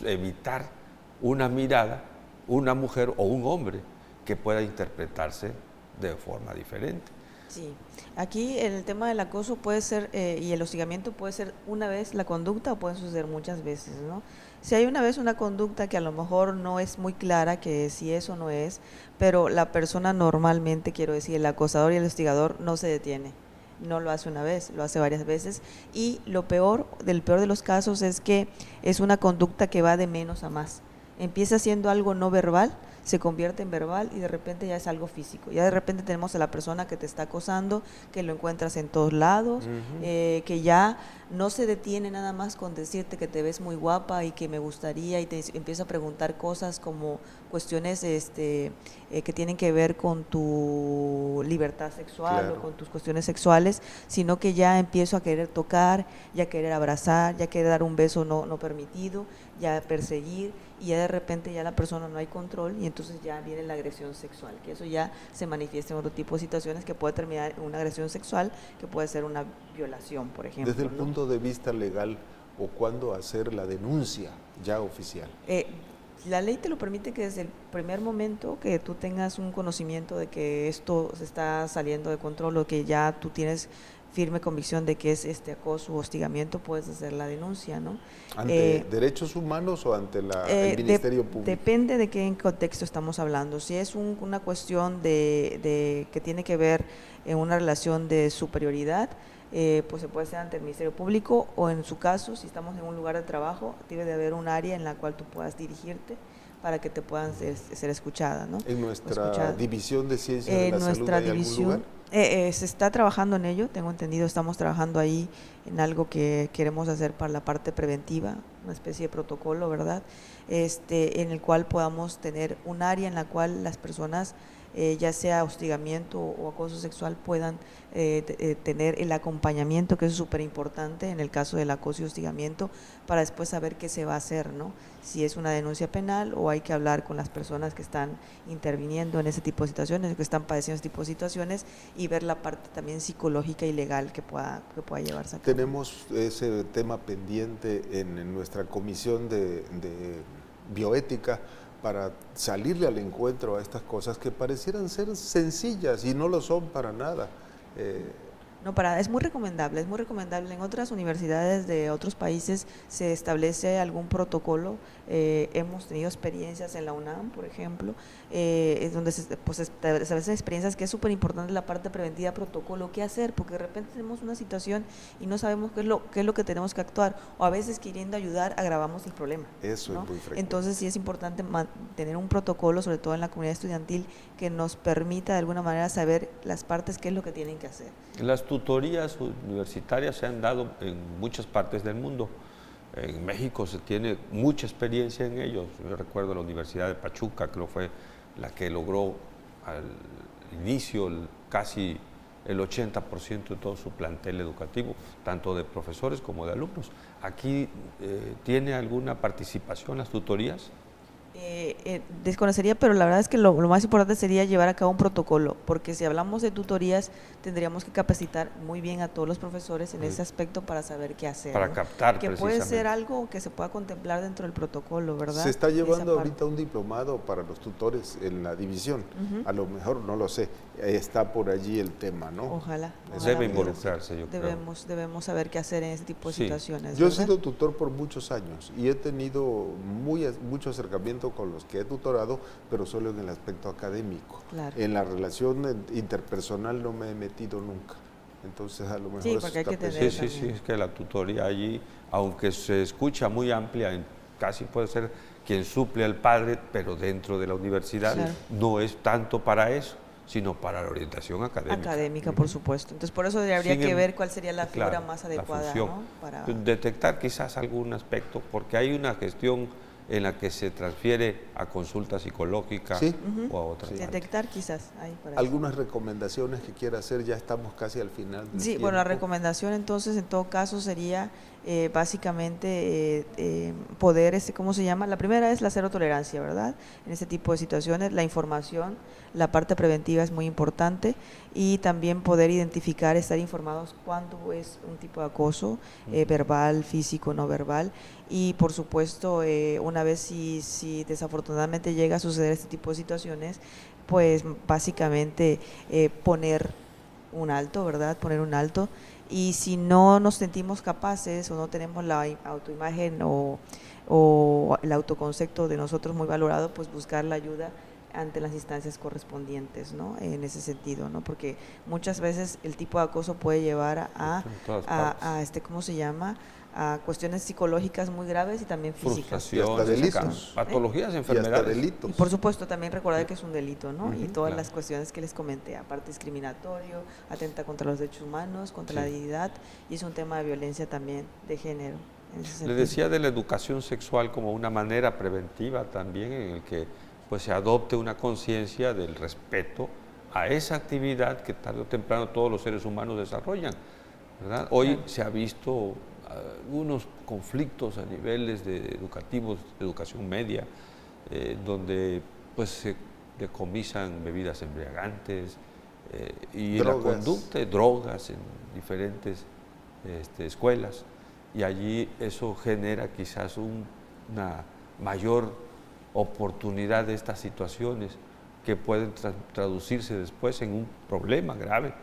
S1: evitar una mirada, una mujer o un hombre que pueda interpretarse de forma diferente?
S4: Sí, aquí el tema del acoso puede ser, y el hostigamiento puede ser una vez la conducta o pueden suceder muchas veces, ¿no? Si hay una vez una conducta que a lo mejor no es muy clara, que si eso no es, pero la persona normalmente, quiero decir, el acosador y el hostigador no se detiene. No lo hace una vez, lo hace varias veces, y lo peor, del peor de los casos, es que es una conducta que va de menos a más. Empieza siendo algo no verbal, se convierte en verbal y de repente ya es algo físico. Ya de repente tenemos a la persona que te está acosando, que lo encuentras en todos lados, que ya no se detiene nada más con decirte que te ves muy guapa y que me gustaría, y te empieza a preguntar cosas como cuestiones que tienen que ver con tu libertad sexual, claro, o con tus cuestiones sexuales, sino que ya empiezo a querer tocar, ya querer abrazar, ya querer dar un beso no permitido, ya perseguir, y ya de repente ya la persona no hay control y entonces ya viene la agresión sexual, que eso ya se manifiesta en otro tipo de situaciones que puede terminar en una agresión sexual, que puede ser una violación, por ejemplo.
S3: Desde el punto de vista legal, ¿o cuándo hacer la denuncia ya oficial?
S4: La ley te lo permite que desde el primer momento que tú tengas un conocimiento de que esto se está saliendo de control o que ya tú tienes firme convicción de que es acoso o hostigamiento, puedes hacer la denuncia, ¿no?
S3: ¿Ante derechos humanos o ante el Ministerio Público?
S4: Depende de qué contexto estamos hablando. Si es una cuestión de que tiene que ver en una relación de superioridad, pues se puede hacer ante el Ministerio Público, o en su caso, si estamos en un lugar de trabajo, debe de haber un área en la cual tú puedas dirigirte para que te puedan ser escuchada, ¿no?
S3: ¿En nuestra división de ciencias de la salud hay algún lugar?
S4: Se está trabajando en ello, tengo entendido, estamos trabajando ahí en algo que queremos hacer para la parte preventiva, una especie de protocolo, ¿verdad? En el cual podamos tener un área en la cual las personas, ya sea hostigamiento o acoso sexual, puedan tener el acompañamiento, que es súper importante en el caso del acoso y hostigamiento, para después saber qué se va a hacer, ¿no? Si es una denuncia penal o hay que hablar con las personas que están interviniendo en ese tipo de situaciones, que están padeciendo ese tipo de situaciones, y ver la parte también psicológica y legal que pueda llevarse a cabo.
S3: Tenemos ese tema pendiente en nuestra comisión de bioética, para salirle al encuentro a estas cosas que parecieran ser sencillas y no lo son para nada.
S4: No, es muy recomendable, es muy recomendable. En otras universidades de otros países se establece algún protocolo. Hemos tenido experiencias en la UNAM, por ejemplo, donde se establecen experiencias, que es súper importante la parte preventiva, protocolo, qué hacer, porque de repente tenemos una situación y no sabemos qué es lo que tenemos que actuar, o a veces queriendo ayudar agravamos el problema.
S3: Eso, ¿no? Es muy frecuente.
S4: Entonces sí es importante tener un protocolo, sobre todo en la comunidad estudiantil, que nos permita de alguna manera saber las partes qué es lo que tienen que hacer.
S1: Las tutorías universitarias se han dado en muchas partes del mundo. En México se tiene mucha experiencia en ellos. Yo recuerdo la Universidad de Pachuca, creo fue la que logró al inicio casi el 80% de todo su plantel educativo, tanto de profesores como de alumnos. ¿Aquí tiene alguna participación las tutorías?
S4: Desconocería, pero la verdad es que lo más importante sería llevar a cabo un protocolo, porque si hablamos de tutorías tendríamos que capacitar muy bien a todos los profesores en ese aspecto para saber qué hacer.
S1: Para captar,
S4: que puede ser algo que se pueda contemplar dentro del protocolo, ¿verdad?
S3: Se está llevando ahorita un diplomado para los tutores en la división, a lo mejor, no lo sé, está por allí el tema, ¿no?
S4: Ojalá.
S1: Debe involucrarse, yo creo.
S4: Debemos saber qué hacer en ese tipo de situaciones.
S3: Yo he sido tutor por muchos años y he tenido mucho acercamiento con los que he tutorado, pero solo en el aspecto académico.
S4: Claro.
S3: En la relación interpersonal no me he metido nunca. Entonces a lo mejor
S4: sí, porque hay que tener
S1: sí, es que la tutoría allí, aunque se escucha muy amplia, casi puede ser quien suple al padre, pero dentro de la universidad no es tanto para eso, sino para la orientación académica.
S4: Académica, por supuesto. Entonces, por eso habría que ver cuál sería la figura más adecuada, ¿no?
S1: Para detectar quizás algún aspecto, porque hay una gestión en la que se transfiere a consulta psicológica o a otras.
S4: Detectar quizás.
S3: ¿Algunas recomendaciones que quiera hacer? Ya estamos casi al final del tiempo.
S4: Bueno, la recomendación entonces en todo caso sería básicamente poder, ¿cómo se llama? La primera es la cero tolerancia, ¿verdad? En este tipo de situaciones, la información, la parte preventiva es muy importante, y también poder identificar, estar informados cuándo es un tipo de acoso, verbal, físico, no verbal, y por supuesto, una vez si desafortunadamente llega a suceder este tipo de situaciones, pues básicamente poner un alto, ¿verdad? Poner un alto. Y si no nos sentimos capaces o no tenemos la autoimagen o el autoconcepto de nosotros muy valorado, pues buscar la ayuda ante las instancias correspondientes, ¿no? En ese sentido, ¿no? Porque muchas veces el tipo de acoso puede llevar a ¿cómo se llama? A cuestiones psicológicas muy graves y también físicas.
S3: Y hasta delitos.
S1: Patologías, enfermedades.
S3: Y hasta delitos.
S4: Y por supuesto también recordar que es un delito, ¿no? Y todas las cuestiones que les comenté, aparte discriminatorio, atenta contra los derechos humanos, contra la dignidad, y es un tema de violencia también de género.
S1: Le decía de la educación sexual como una manera preventiva también en el que pues se adopte una conciencia del respeto a esa actividad que tarde o temprano todos los seres humanos desarrollan, ¿verdad? Hoy se ha visto algunos conflictos a niveles educativos, de educación media, donde pues se decomisan bebidas embriagantes y la conducta de drogas en diferentes escuelas, y allí eso genera quizás una mayor oportunidad de estas situaciones que pueden traducirse después en un problema grave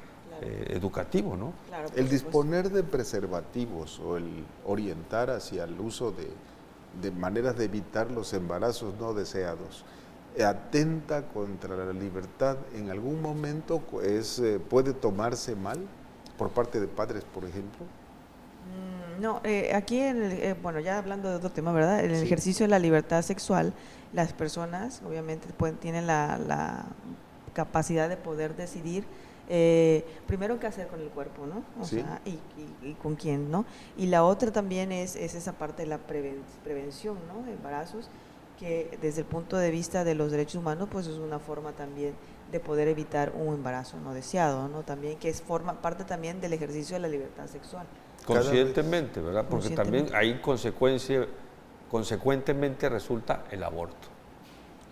S1: educativo, ¿no?
S4: Claro,
S3: el disponer de preservativos o el orientar hacia el uso de maneras de evitar los embarazos no deseados atenta contra la libertad. En algún momento puede tomarse mal por parte de padres, por ejemplo.
S4: No, aquí, bueno, ya hablando de otro tema, ¿verdad? En el ejercicio de la libertad sexual, las personas obviamente tienen la capacidad de poder decidir primero qué hacer con el cuerpo, ¿no? O sea, y con quién, ¿no? Y la otra también es esa parte de la prevención, ¿no? De embarazos, que desde el punto de vista de los derechos humanos, pues es una forma también de poder evitar un embarazo no deseado, ¿no? También que forma parte también del ejercicio de la libertad sexual.
S1: Conscientemente, ¿verdad? Porque también ahí consecuentemente resulta el aborto.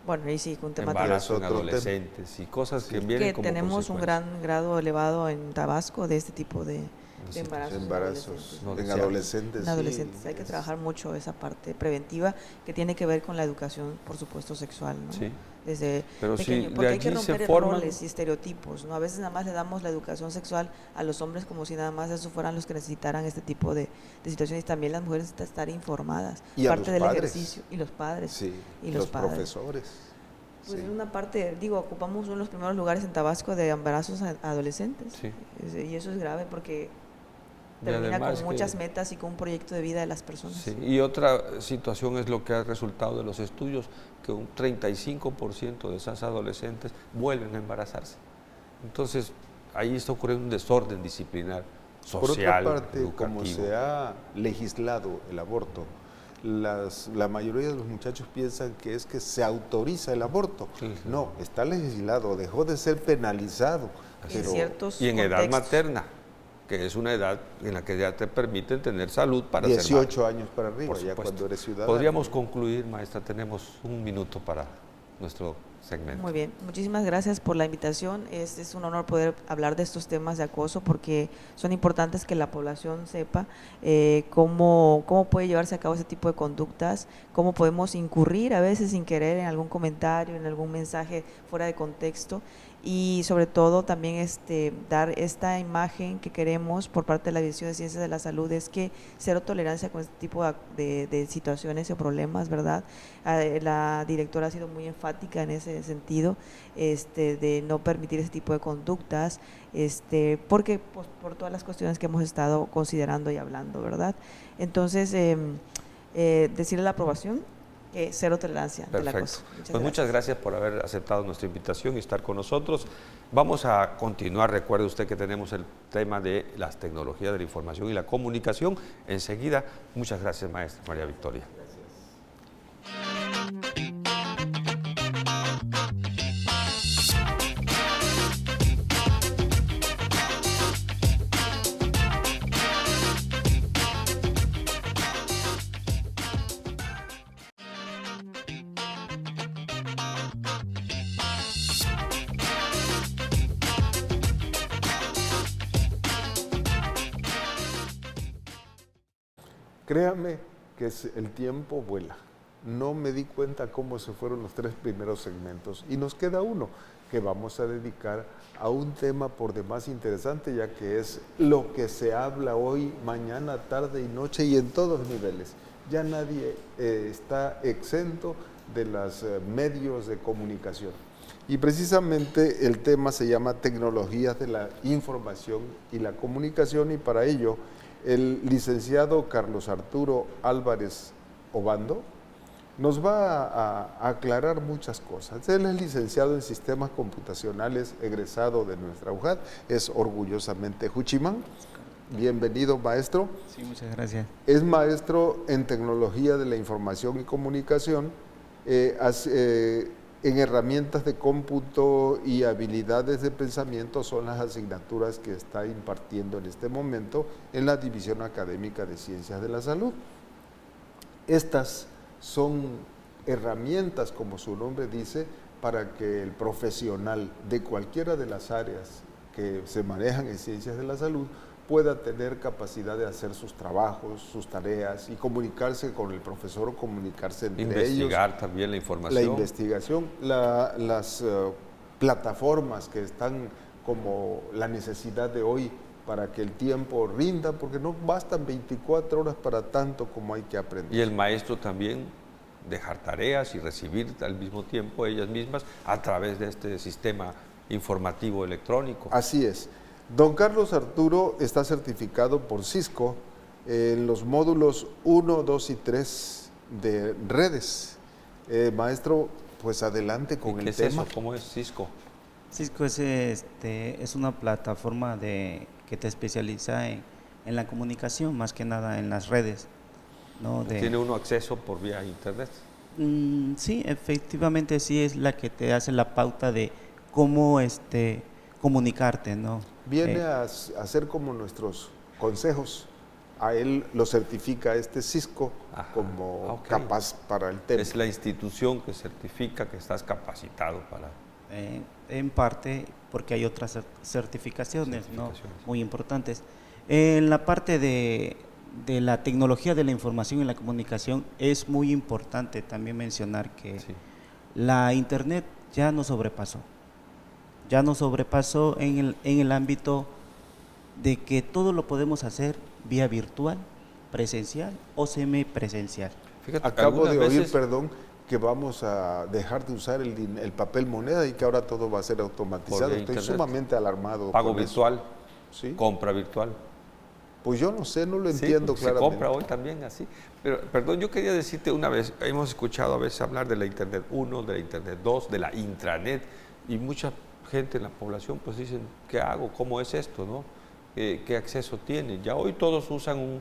S4: Bueno, ahí sí, con temáticas.
S1: Embarazo en adolescentes y cosas que vienen como
S4: tenemos un gran grado elevado en Tabasco de este tipo de
S3: embarazos en adolescentes.
S4: En adolescentes hay que trabajar mucho esa parte preventiva que tiene que ver con la educación, por supuesto, sexual, ¿no?
S1: Sí.
S4: Desde
S1: pero
S4: pequeño,
S1: si
S4: porque
S1: de
S4: hay que
S1: allí
S4: romper
S1: se forman
S4: roles y estereotipos, ¿no? A veces nada más le damos la educación sexual a los hombres como si nada más eso fueran los que necesitaran este tipo de situaciones. También las mujeres necesitan estar informadas,
S3: y
S4: parte del
S3: padres.
S4: ejercicio, y los padres,
S3: sí,
S4: y
S3: los
S4: padres.
S3: Profesores.
S4: Pues es una parte, ocupamos uno de los primeros lugares en Tabasco de embarazos a adolescentes, y eso es grave porque termina con muchas metas y con un proyecto de vida de las personas.
S1: Sí, y otra situación es lo que ha resultado de los estudios, que un 35% de esas adolescentes vuelven a embarazarse. Entonces, ahí está ocurriendo un desorden disciplinar, social,
S3: por otra parte,
S1: educativo.
S3: como se ha legislado el aborto, la mayoría de los muchachos piensan que es que se autoriza el aborto. No, está legislado, dejó de ser penalizado.
S1: Y en edad materna, que es una edad en la que ya te permiten tener salud para
S3: 18 años para arriba, ya cuando eres ciudadano.
S1: Podríamos concluir, maestra, tenemos un minuto para nuestro segmento.
S4: Muy bien, muchísimas gracias por la invitación. Es un honor poder hablar de estos temas de acoso porque son importantes que la población sepa cómo puede llevarse a cabo ese tipo de conductas, cómo podemos incurrir a veces sin querer en algún comentario, en algún mensaje fuera de contexto, y sobre todo también dar esta imagen que queremos por parte de la División de Ciencias de la Salud, es que cero tolerancia con este tipo de situaciones o problemas, ¿verdad? La directora ha sido muy enfática en ese sentido, de no permitir ese tipo de conductas, porque pues, por todas las cuestiones que hemos estado considerando y hablando, ¿verdad? Entonces, decirle la aprobación, cero tolerancia.
S1: Perfecto.
S4: Del acoso.
S1: Muchas gracias por haber aceptado nuestra invitación y estar con nosotros. Vamos a continuar. Recuerde usted que tenemos el tema de las tecnologías de la información y la comunicación enseguida. Muchas gracias, maestra María Victoria.
S3: Créame que el tiempo vuela. No me di cuenta cómo se fueron los 3 primeros segmentos y nos queda uno. que vamos a dedicar a un tema por demás interesante, ya que es lo que se habla hoy, mañana, tarde y noche y en todos los niveles. Ya nadie está exento de los medios de comunicación. Y precisamente el tema se llama Tecnologías de la Información y la Comunicación, y para ello el licenciado Carlos Arturo Álvarez Obando nos va a aclarar muchas cosas. Él es licenciado en Sistemas Computacionales, egresado de nuestra UJAT, es orgullosamente Juchimán. Bienvenido, maestro.
S5: Sí, muchas gracias.
S3: Es maestro en Tecnología de la Información y Comunicación, en herramientas de cómputo y habilidades de pensamiento son las asignaturas que está impartiendo en este momento en la División Académica de Ciencias de la Salud. Estas son herramientas, como su nombre dice, para que el profesional de cualquiera de las áreas que se manejan en ciencias de la salud pueda tener capacidad de hacer sus trabajos, sus tareas y comunicarse con el profesor o comunicarse entre ellos.
S1: Investigar también la información.
S3: La investigación, las plataformas que están como la necesidad de hoy para que el tiempo rinda, porque no bastan 24 horas para tanto como hay que aprender.
S1: Y el maestro también dejar tareas y recibir al mismo tiempo ellas mismas a través de este sistema informativo electrónico.
S3: Así es. Don Carlos Arturo está certificado por Cisco en los módulos 1, 2 y 3 de redes. Maestro, pues adelante con el tema.
S1: Eso? ¿Cómo es Cisco?
S5: Cisco es una plataforma que te especializa en la comunicación, más que nada en las redes, ¿no?
S1: ¿Tiene uno acceso por vía internet?
S5: Sí, efectivamente sí, es la que te hace la pauta de cómo comunicarte, ¿no?
S3: Viene a ser como nuestros consejos. A él lo certifica Cisco como capaz para el tema.
S1: Es la institución que certifica que estás capacitado para...
S5: En parte, porque hay otras certificaciones, ¿no? Muy importantes. En la parte de la tecnología de la información y la comunicación es muy importante también mencionar que la Internet ya nos sobrepasó. Ya nos sobrepasó en el ámbito de que todo lo podemos hacer vía virtual, presencial o semipresencial.
S3: Fíjate, acabo de oír, perdón, que vamos a dejar de usar el papel moneda y que ahora todo va a ser automatizado. Estoy sumamente alarmado.
S1: Pago virtual,
S3: ¿sí?
S1: Compra virtual.
S3: Pues yo no sé, no lo entiendo claramente.
S1: Se compra hoy también así. Pero, perdón, yo quería decirte una vez, hemos escuchado a veces hablar de la Internet 1, de la Internet 2, de la intranet, y mucha gente en la población pues dicen, ¿qué hago? ¿Cómo es esto? ¿No? ¿Qué acceso tiene? Ya hoy todos usan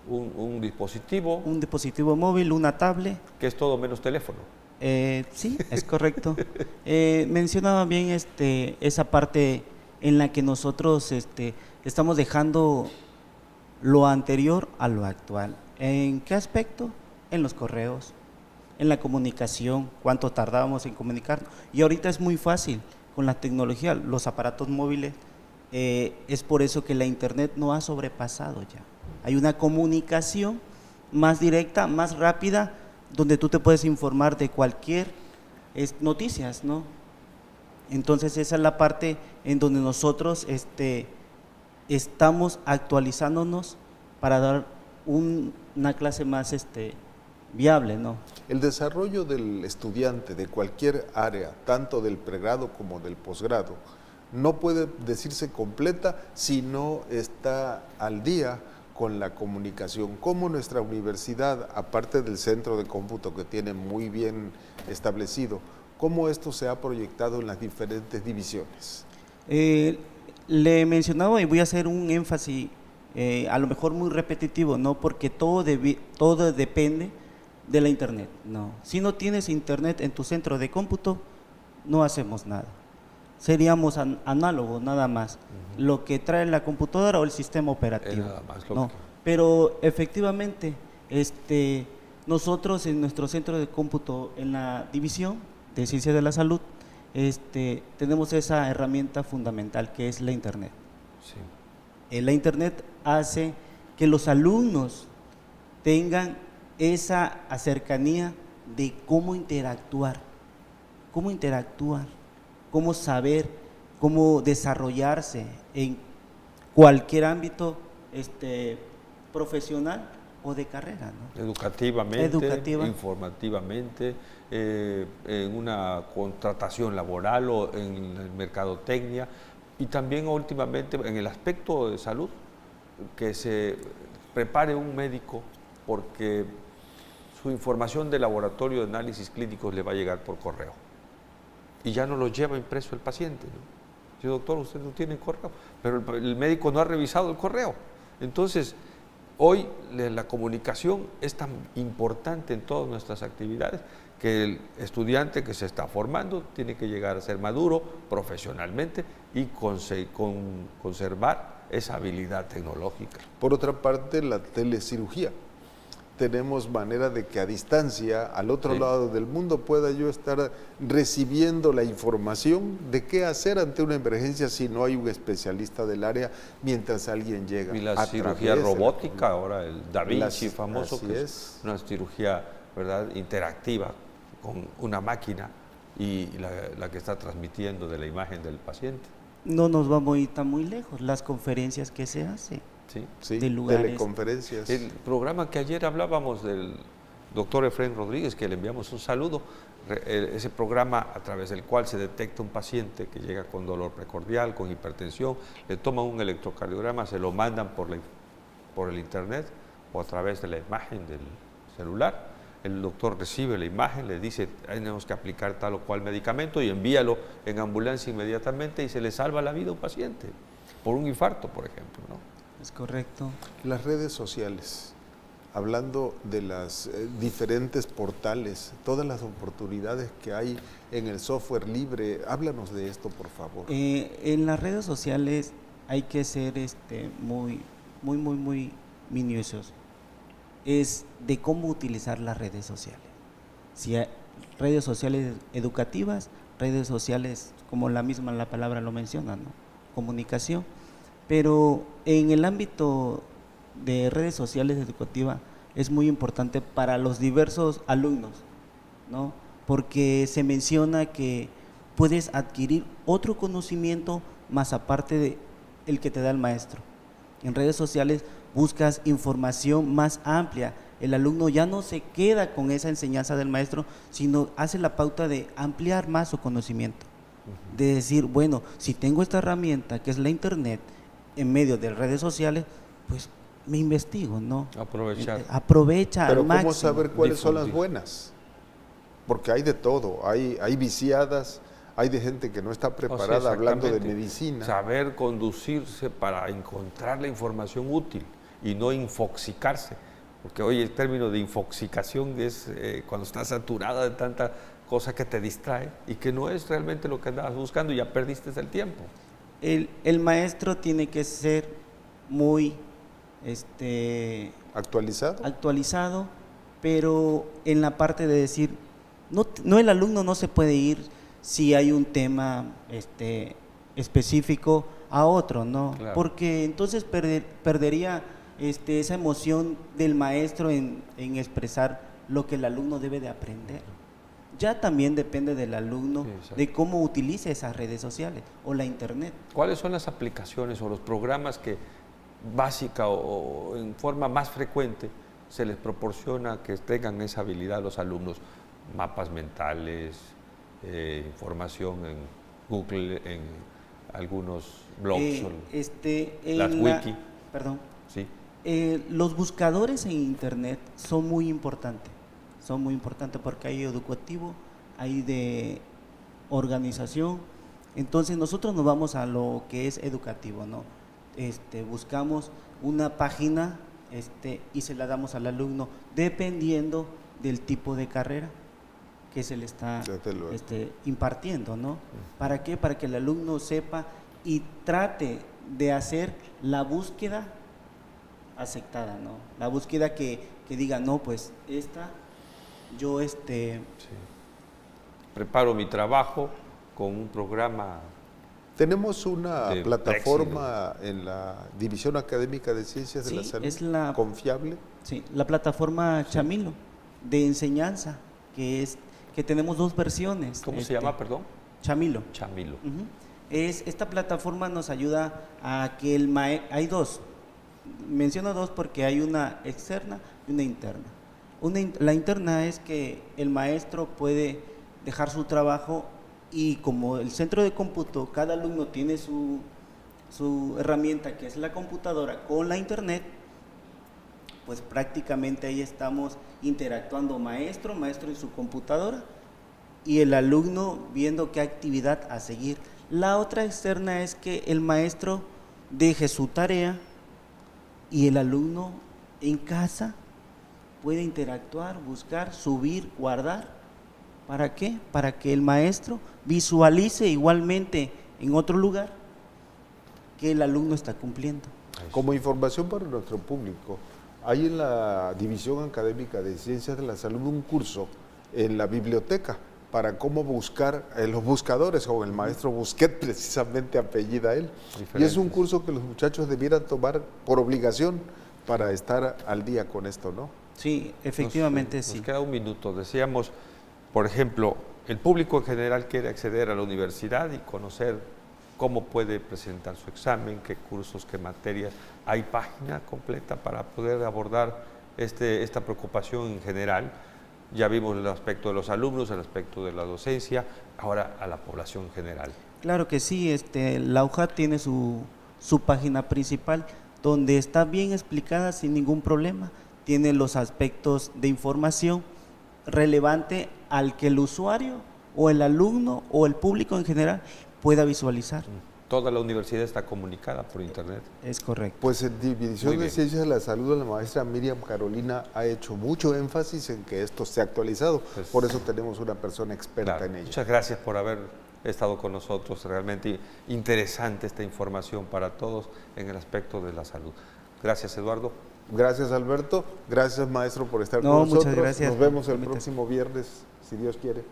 S1: un dispositivo.
S5: Un dispositivo móvil, una tablet.
S1: Que es todo menos teléfono.
S5: Sí, es correcto. Mencionaba bien esa parte en la que nosotros estamos dejando lo anterior a lo actual. ¿En qué aspecto? En los correos, en la comunicación, cuánto tardábamos en comunicarnos. Y ahorita es muy fácil con la tecnología, los aparatos móviles. Es por eso que la Internet no ha sobrepasado ya. Hay una comunicación más directa, más rápida, donde tú te puedes informar de cualquier noticias, ¿no? Entonces esa es la parte en donde nosotros estamos actualizándonos para dar una clase más viable, ¿no?
S3: El desarrollo del estudiante de cualquier área, tanto del pregrado como del posgrado, no puede decirse completa si no está al día con la comunicación. Como nuestra universidad, aparte del centro de cómputo que tiene muy bien establecido, ¿cómo esto se ha proyectado en las diferentes divisiones?
S5: Le mencionaba y voy a hacer un énfasis, a lo mejor muy repetitivo, ¿no? Porque todo depende de la Internet, ¿no? Si no tienes Internet en tu centro de cómputo, no hacemos nada. Seríamos análogos nada más, lo que trae la computadora o el sistema operativo,
S1: nada más,
S5: ¿no? Pero efectivamente, nosotros en nuestro centro de cómputo, en la división de Ciencias de la Salud, tenemos esa herramienta fundamental que es la Internet. Sí. La Internet hace que los alumnos tengan esa cercanía de cómo interactuar cómo saber, cómo desarrollarse en cualquier ámbito profesional o de carrera, ¿no?
S1: Educativamente, informativamente, en una contratación laboral o en el mercadotecnia, y también últimamente en el aspecto de salud, que se prepare un médico porque su información de laboratorio de análisis clínicos le va a llegar por correo y ya no lo lleva impreso el paciente, ¿no? Sí, doctor, usted no tiene correo, pero el médico no ha revisado el correo. Entonces, hoy la comunicación es tan importante en todas nuestras actividades que el estudiante que se está formando tiene que llegar a ser maduro profesionalmente y conservar esa habilidad tecnológica.
S3: Por otra parte, la telecirugía. Tenemos manera de que a distancia, al otro lado del mundo, pueda yo estar recibiendo la información de qué hacer ante una emergencia si no hay un especialista del área mientras alguien llega.
S1: Y la cirugía robótica, ahora el Da Vinci famoso, que es una cirugía, ¿verdad?, interactiva con una máquina y la que está transmitiendo de la imagen del paciente.
S5: No nos vamos a ir tan muy lejos, las conferencias que se hacen.
S3: Sí,
S5: de lugares.
S3: teleconferencias.
S1: El programa que ayer hablábamos del doctor Efraín Rodríguez, que le enviamos un saludo, ese programa a través del cual se detecta un paciente que llega con dolor precordial, con hipertensión, le toman un electrocardiograma, se lo mandan por el internet o a través de la imagen del celular. El doctor recibe la imagen, le dice tenemos que aplicar tal o cual medicamento y envíalo en ambulancia inmediatamente y se le salva la vida a un paciente por un infarto, por ejemplo, ¿no?
S5: Es correcto.
S3: Las redes sociales, hablando de las diferentes portales, todas las oportunidades que hay en el software libre, háblanos de esto, por favor.
S5: En las redes sociales hay que ser muy minuciosos. Es de cómo utilizar las redes sociales. Si hay redes sociales educativas, redes sociales, como la palabra lo menciona, ¿no? Comunicación. Pero en el ámbito de redes sociales educativas es muy importante para los diversos alumnos, ¿no? Porque se menciona que puedes adquirir otro conocimiento más aparte de el que te da el maestro. En redes sociales buscas información más amplia. El alumno ya no se queda con esa enseñanza del maestro, sino hace la pauta de ampliar más su conocimiento. De decir, bueno, si tengo esta herramienta que es la internet, en medio de redes sociales, pues me investigo, ¿no? Aprovecha
S3: Pero
S5: al máximo.
S3: ¿cómo saber cuáles son las buenas? Porque hay de todo, hay viciadas, hay de gente que no está preparada hablando de medicina.
S1: Saber conducirse para encontrar la información útil y no infoxicarse, porque hoy el término de infoxicación es cuando estás saturada de tanta cosa que te distrae y que no es realmente lo que andabas buscando y ya perdiste el tiempo.
S5: El maestro tiene que ser muy actualizado, pero en la parte de decir, no el alumno no se puede ir si hay un tema específico a otro, ¿no? Claro. Porque entonces perdería esa emoción del maestro en expresar lo que el alumno debe de aprender. Ya también depende del alumno de cómo utilice esas redes sociales o la internet.
S1: ¿Cuáles son las aplicaciones o los programas que básica o en forma más frecuente se les proporciona que tengan esa habilidad a los alumnos? Mapas mentales, información en Google, en algunos blogs, las wiki.
S5: Perdón.
S1: Sí.
S5: Los buscadores en internet son muy importantes. Son muy importantes porque hay educativo, hay de organización. Entonces nosotros nos vamos a lo que es educativo, ¿no? Buscamos una página y se la damos al alumno dependiendo del tipo de carrera que se le está impartiendo, ¿no? ¿Para qué? Para que el alumno sepa y trate de hacer la búsqueda aceptada, ¿no? La búsqueda que diga, no, pues yo
S1: preparo mi trabajo con un programa.
S3: Tenemos una plataforma en la División Académica de Ciencias de la Salud, ¿es confiable?
S5: Sí, la plataforma Chamilo de enseñanza, que tenemos dos versiones.
S1: ¿Cómo se llama, perdón?
S5: Chamilo.
S1: Chamilo.
S5: Ujú. Esta plataforma nos ayuda a que hay dos, menciono dos porque hay una externa y una interna. La interna es que el maestro puede dejar su trabajo y como el centro de cómputo, cada alumno tiene su herramienta que es la computadora con la internet, pues prácticamente ahí estamos interactuando maestro en su computadora y el alumno viendo qué actividad a seguir. La otra externa es que el maestro deje su tarea y el alumno en casa puede interactuar, buscar, subir, guardar. ¿Para qué? Para que el maestro visualice igualmente en otro lugar que el alumno está cumpliendo.
S3: Como información para nuestro público, hay en la División Académica de Ciencias de la Salud un curso en la biblioteca para cómo buscar los buscadores, o el maestro Busquet precisamente apellida él. Y es un curso que los muchachos debieran tomar por obligación para estar al día con esto, ¿no?
S5: Sí, efectivamente sí.
S1: Nos queda un minuto. Decíamos, por ejemplo, el público en general quiere acceder a la universidad y conocer cómo puede presentar su examen, qué cursos, qué materias. Hay página completa para poder abordar esta preocupación en general. Ya vimos el aspecto de los alumnos, el aspecto de la docencia, ahora a la población en general.
S5: Claro que sí, la UJAT tiene su página principal donde está bien explicada sin ningún problema. Tiene los aspectos de información relevante al que el usuario o el alumno o el público en general pueda visualizar.
S1: Toda la universidad está comunicada por internet.
S5: Es correcto.
S3: Pues en División de Ciencias de la Salud, la maestra Miriam Carolina ha hecho mucho énfasis en que esto esté actualizado.
S1: Pues,
S3: por eso tenemos una persona experta en ello.
S1: Muchas gracias por haber estado con nosotros. Realmente interesante esta información para todos en el aspecto de la salud. Gracias, Eduardo.
S3: Gracias, Alberto. Gracias, maestro, por estar con
S5: muchas
S3: nosotros.
S5: gracias.
S3: Nos vemos el próximo viernes, si Dios quiere.